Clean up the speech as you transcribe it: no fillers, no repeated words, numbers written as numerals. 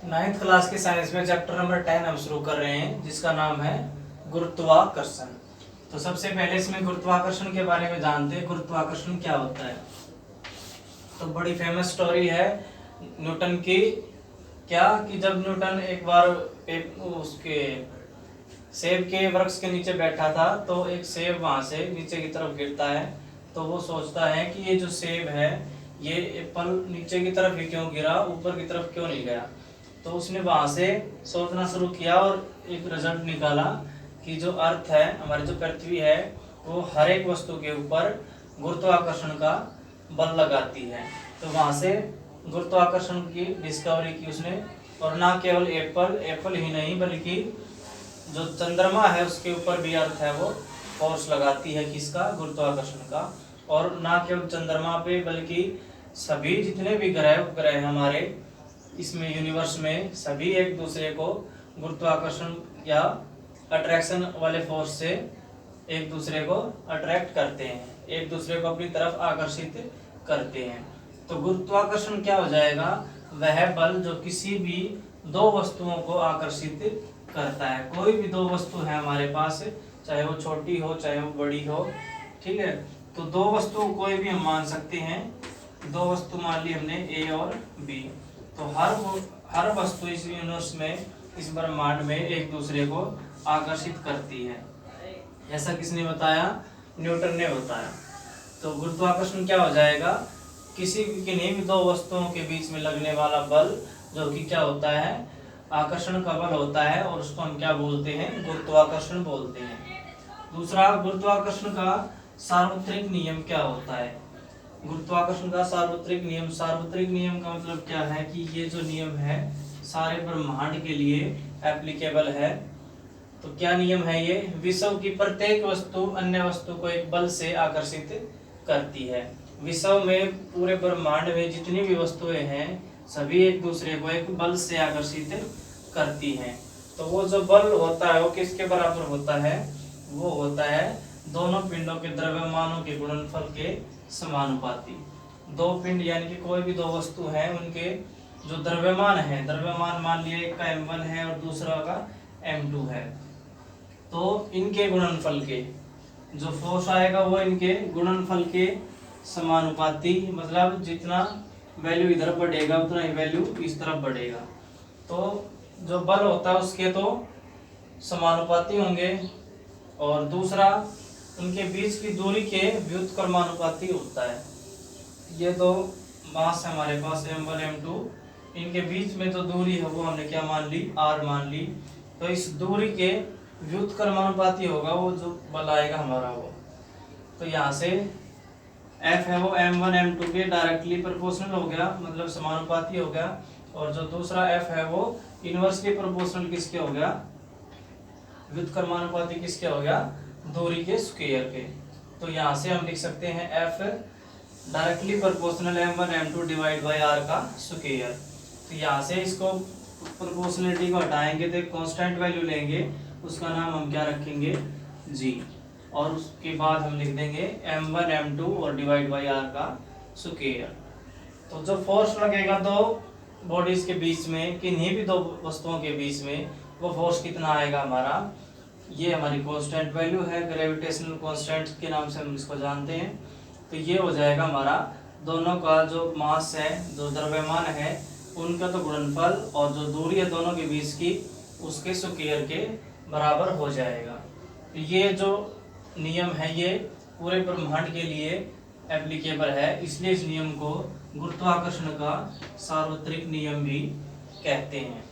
Ninth class के science में chapter number 10 हम शुरू कर रहे हैं, जिसका नाम है गुरुत्वाकर्षण। तो सबसे पहले इसमें गुरुत्वाकर्षण के बारे में जानते हैं। गुरुत्वाकर्षण क्या होता है? तो बड़ी फेमस स्टोरी है न्यूटन की। क्या कि जब न्यूटन एक बार उसके सेब के वृक्ष के नीचे बैठा था, तो एक सेब वहां से नीचे की तरफ गिरता है। तो वो सोचता है कि ये जो सेब है, ये एप्पल नीचे की तरफ ही क्यों गिरा, ऊपर की तरफ क्यों नहीं गया। तो उसने वहां से सोचना शुरू किया और एक रिजल्ट निकाला कि जो अर्थ है, हमारी जो पृथ्वी है, वो हर एक वस्तु के ऊपर गुरुत्वाकर्षण का बल लगाती है। तो वहां से गुरुत्वाकर्षण की डिस्कवरी की उसने। और ना केवल एप्पल ही नहीं, बल्कि जो चंद्रमा है उसके ऊपर भी अर्थ है वो फोर्स लगाती है, किसका? गुरुत्वाकर्षण का। और ना केवल चंद्रमा पे, बल्कि सभी जितने भी ग्रह हमारे इसमें यूनिवर्स में, सभी एक दूसरे को गुरुत्वाकर्षण या अट्रैक्शन वाले फोर्स से एक दूसरे को अट्रैक्ट करते हैं, एक दूसरे को अपनी तरफ आकर्षित करते हैं। तो गुरुत्वाकर्षण क्या हो जाएगा? वह बल जो किसी भी दो वस्तुओं को आकर्षित करता है। कोई भी दो वस्तु है हमारे पास, चाहे वो छोटी हो चाहे वो बड़ी हो, ठीक है। तो दो वस्तु कोई भी हम मान सकते हैं। दो वस्तु मान ली हमने, ए और बी। तो हर वस्तु इस यूनिवर्स में, इस ब्रह्मांड में एक दूसरे को आकर्षित करती है। ऐसा किसने बताया? न्यूटन ने बताया। तो गुरुत्वाकर्षण क्या हो जाएगा? किन्हीं भी दो वस्तुओं के बीच में लगने वाला बल, जो कि क्या होता है? आकर्षण का बल होता है, और उसको हम क्या बोलते हैं? गुरुत्वाकर्षण बोलते हैं। दूसरा, गुरुत्वाकर्षण का सार्वत्रिक नियम क्या होता है? गुरुत्वाकर्षण का सार्वत्रिक नियम का मतलब क्या है कि ये जो नियम है सारे ब्रह्मांड के लिए एप्लीकेबल है। तो क्या नियम है ये? विश्व की प्रत्येक वस्तु अन्य वस्तु को एक बल से आकर्षित करती है। विश्व में, पूरे ब्रह्मांड में जितनी भी वस्तुएं हैं, सभी एक दूसरे को एक बल से आकर्षित करती हैं। तो वो जो बल होता है वो किसके बराबर होता है? वो होता है दोनों पिंडों के द्रव्यमानों के गुणनफल के समानुपाती। दो पिंड यानी कि कोई भी दो वस्तु है, उनके जो द्रव्यमान है, द्रव्यमान मान लिए एक का m1 है और दूसरा का m2 है, तो इनके गुणनफल के जो फोर्स आएगा वो इनके गुणनफल के समानुपाती। मतलब जितना वैल्यू इधर बढ़ेगा उतना ही वैल्यू इस तरफ बढ़ेगा। तो जो बल होता है उसके तो समानुपाती होंगे, और दूसरा उनके बीच की दूरी के व्युत्क्रमानुपाती होता है। ये दो मास है हमारे पास, m1 m2, इनके बीच में जो दूरी है वो हमने क्या मान ली? r मान ली। तो इस दूरी के व्युत्क्रमानुपाती होगा वो जो बल आएगा हमारा वो। तो यहाँ से F है वो m1 m2 के डायरेक्टली प्रोपोर्शनल हो गया, मतलब समानुपाती हो गया। और जो दूसरा F है वो इनवर्सली प्रोपोर्शनल किसके हो गया? व्युत्क्रमानुपाती किसके हो गया? दूरी के स्क्वायर के। तो यहाँ से हम लिख सकते हैं F directly proportional m1 m2 divide by r का स्क्वायर। तो यहाँ से इसको प्रोपोर्शनलिटी को हटाएंगे तो एक कांस्टेंट वैल्यू लेंगे, उसका नाम हम क्या रखेंगे? g। और उसके बाद हम लिख देंगे m1 m2 और डिवाइड बाय r का स्क्वायर। तो जो फोर्स लगेगा दो बॉडीज के बीच में, किन्हीं भी दो वस्तुओं के बीच में, वो फोर्स कितना आएगा हमारा? ये हमारी कांस्टेंट वैल्यू है, ग्रेविटेशनल कांस्टेंट के नाम से हम इसको जानते हैं। तो ये हो जाएगा हमारा दोनों का जो मास है, जो द्रव्यमान है, उनका तो गुणनफल, और जो दूरी है दोनों के बीच की, उसके स्क्वायर के बराबर हो जाएगा। तो ये जो नियम है ये पूरे ब्रह्मांड के लिए एप्लीकेबल है, इसलिए इस नियम को गुरुत्वाकर्षण का सार्वत्रिक नियम भी कहते हैं।